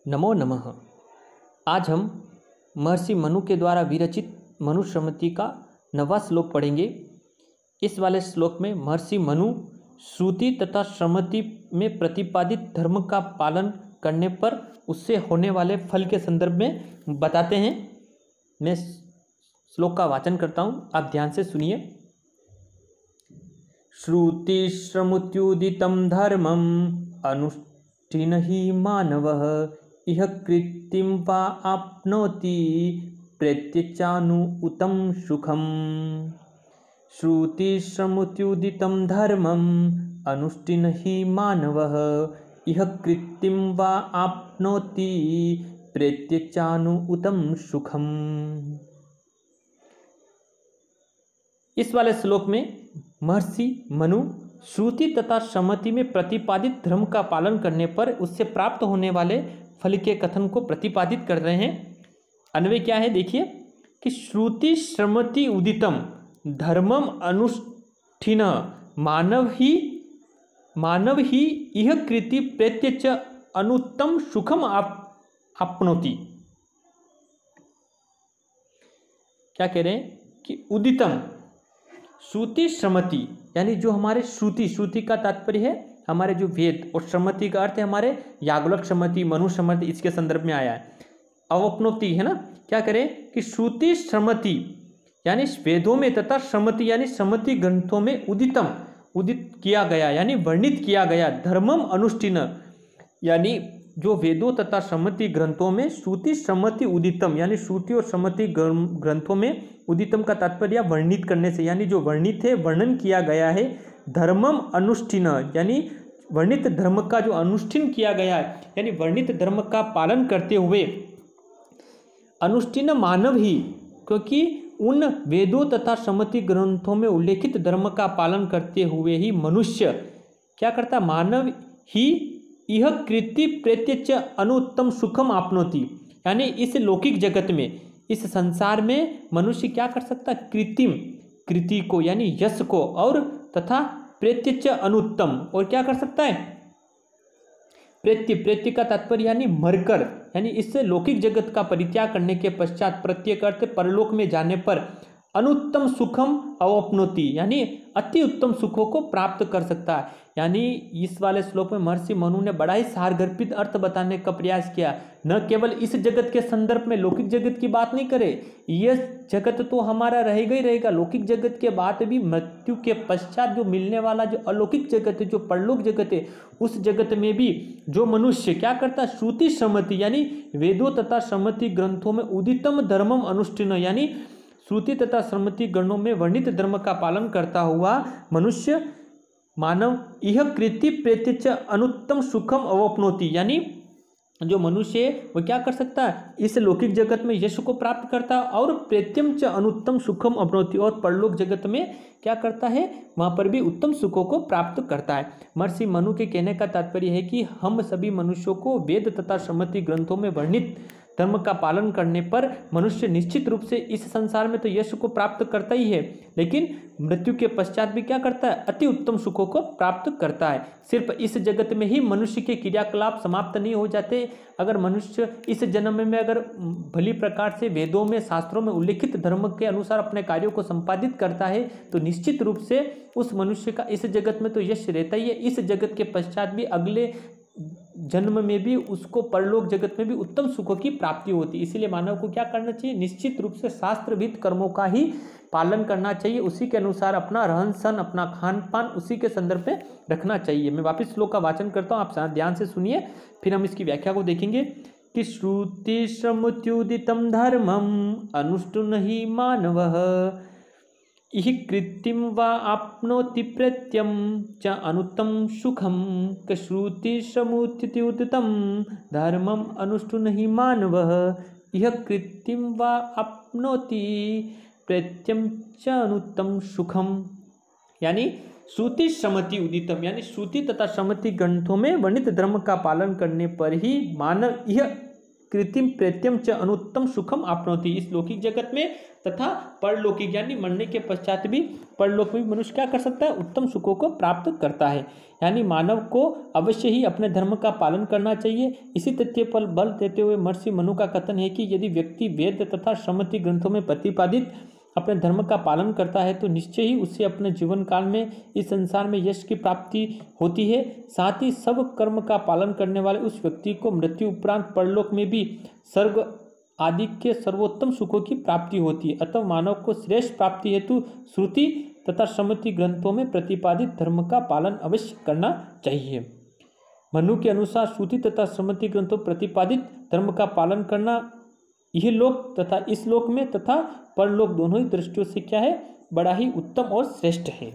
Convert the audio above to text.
नमो नमः। आज हम महर्षि मनु के द्वारा विरचित मनुस्मृति का 9वां श्लोक पढ़ेंगे। इस वाले श्लोक में महर्षि मनु श्रुति तथा स्मृति में प्रतिपादित धर्म का पालन करने पर उससे होने वाले फल के संदर्भ में बताते हैं। मैं श्लोक का वाचन करता हूँ, आप ध्यान से सुनिए। श्रुति स्मृत्युदितं धर्मम अनुष्ठिनहि मानवः इह कृत्तिं वा आप्नोति प्रत्यचानुउतं सुखम्। श्रुति स्मृत्युदितं धर्मम अनुष्ठिनहि मानवः इह कृत्तिं वा आप्नोति प्रत्यचानुउतं सुखम्। इस वाले श्लोक में महर्षि मनु श्रुति तथा स्मृति में प्रतिपादित धर्म का पालन करने पर उससे प्राप्त होने वाले फल के कथन को प्रतिपादित कर रहे हैं। अन्वय क्या है देखिए कि श्रुति स्मृति उदितम धर्मम अनुष्ठिन मानव ही इह कृति प्रत्यच अनुत्तम सुखम आपनोति। क्या कह रहे हैं कि उदितम श्रुति स्मृति यानी जो हमारे श्रुति का तात्पर्य है हमारे जो वेद, और स्मृति का अर्थ है हमारे याज्ञवल्क्य स्मृति, मनु स्मृति, इसके संदर्भ में आया है। अवप्नोति है ना। क्या करें कि श्रुति स्मृति यानी वेदों में तथा स्मृति यानी स्मृति ग्रंथों में उदित किया गया यानी वर्णित किया गया धर्मम अनुष्ठिन यानी जो वेदों तथा स्मृति ग्रंथों में श्रुति स्मृति उदितम यानी श्रुति और स्मृति ग्रंथों में उदितम का तात्पर्य वर्णित करने से यानी जो वर्णित है, वर्णन किया गया है। धर्मम अनुष्ठिन यानी वर्णित धर्म का जो अनुष्ठिन किया गया है यानी वर्णित धर्म का पालन करते हुए अनुष्ठिन मानव ही, क्योंकि उन वेदों तथा स्मृति ग्रंथों में उल्लेखित धर्म का पालन करते हुए ही मनुष्य क्या करता, मानव ही यह कृति प्रत्यच अनुत्तम सुखम आपनोति यानी इस लौकिक जगत में, इस संसार में मनुष्य क्या कर सकता है, कृत्रिम कृति को यानी यश को और तथा प्रत्यच अनुत्तम और क्या कर सकता है, प्रत्य का तात्पर्य यानी मरकर यानी इससे लौकिक जगत का परित्याग करने के पश्चात प्रत्यय करते परलोक में जाने पर अनुत्तम सुखम अवप्नोति यानी अति उत्तम सुखों को प्राप्त कर सकता है। यानी इस वाले श्लोक में महर्षि मनु ने बड़ा ही सारगर्भित अर्थ बताने का प्रयास किया। न केवल इस जगत के संदर्भ में लौकिक जगत की बात नहीं करे, यह जगत तो हमारा रहेगा ही रहेगा, लौकिक जगत के बाद भी मृत्यु के पश्चात जो मिलने वाला जो अलौकिक जगत है, जो परलोक जगत है, उस जगत में भी जो मनुष्य क्या करता है, श्रुति स्मृति यानी वेदों तथा स्मृति ग्रंथों में उदितम धर्मम अनुष्ठिन यानी श्रुति तथा स्मृति गणों में वर्णित धर्म का पालन करता हुआ मनुष्य मानव यह कृति प्रत्यच अनुत्तम सुखम अवप्नोति यानी जो मनुष्य वो क्या कर सकता है, इस लौकिक जगत में यश को प्राप्त करता है और प्रत्यम च अनुत्तम सुखम अवप्नोति और परलोक जगत में क्या करता है, वहाँ पर भी उत्तम सुखों को प्राप्त करता है। महर्षि मनु के कहने का तात्पर्य है कि हम सभी मनुष्यों को वेद तथा स्मृति ग्रंथों में वर्णित धर्म का पालन करने पर मनुष्य निश्चित रूप से इस संसार में तो यश को प्राप्त करता ही है, लेकिन मृत्यु के पश्चात भी क्या करता है, अति उत्तम सुखों को प्राप्त करता है। सिर्फ इस जगत में ही मनुष्य के क्रियाकलाप समाप्त नहीं हो जाते। अगर मनुष्य इस जन्म में अगर भली प्रकार से वेदों में, शास्त्रों में उल्लिखित धर्म के अनुसार अपने कार्यों को संपादित करता है तो निश्चित रूप से उस मनुष्य का इस जगत में तो यश रहता ही है। इस जगत के पश्चात भी अगले जन्म में भी उसको परलोक जगत में भी उत्तम सुखों की प्राप्ति होती है। इसीलिए मानव को क्या करना चाहिए, निश्चित रूप से शास्त्रविद कर्मों का ही पालन करना चाहिए, उसी के अनुसार अपना रहन सहन, अपना खान पान उसी के संदर्भ में रखना चाहिए। मैं वापस श्लोक का वाचन करता हूँ, आप ध्यान से सुनिए, फिर हम इसकी व्याख्या को देखेंगे कि श्रुति स्मृत्युदितं धर्मम अनुष्ठुनहि मानवः इह कृत्तिं वा आप्नोति प्रत्यं च अनुत्तम सुखम श्रुति स्मृत्युदितं धर्मम अनुष्ठुनहि मानवः इह कृत्तिं वा आप्नोति प्रत्यं च अनुत्तम सुखम यानी श्रुति स्मृति उदितम यानी श्रुति तथा स्मृति ग्रंथों में वर्णित धर्म का पालन करने पर ही मानव यह कृतिम प्रेत्यम च अनुत्तम सुखम आपनोति। इस लौकिक जगत में तथा परलौकिक यानी मरने के पश्चात भी परलोक में मनुष्य क्या कर सकता है, उत्तम सुखों को प्राप्त करता है। यानी मानव को अवश्य ही अपने धर्म का पालन करना चाहिए। इसी तथ्य पर बल देते हुए महर्षि मनु का कथन है कि यदि व्यक्ति वेद तथा स्मृति ग्रंथों में प्रतिपादित अपने धर्म का पालन करता है तो निश्चय ही उससे अपने जीवन काल में इस संसार में यश की प्राप्ति होती है। साथ ही सब कर्म का पालन करने वाले उस व्यक्ति को मृत्यु उपरांत परलोक में भी स्वर्ग आदि के सर्वोत्तम सुखों की प्राप्ति होती है। अतः मानव को श्रेष्ठ प्राप्ति हेतु श्रुति तथा स्मृति ग्रंथों में प्रतिपादित धर्म का पालन अवश्य करना चाहिए। मनु के अनुसार श्रुति तथा स्मृति ग्रंथों प्रतिपादित धर्म का पालन करना यह लोक तथा इस लोक में तथा परलोक दोनों ही दृष्टियों से क्या है, बड़ा ही उत्तम और श्रेष्ठ है।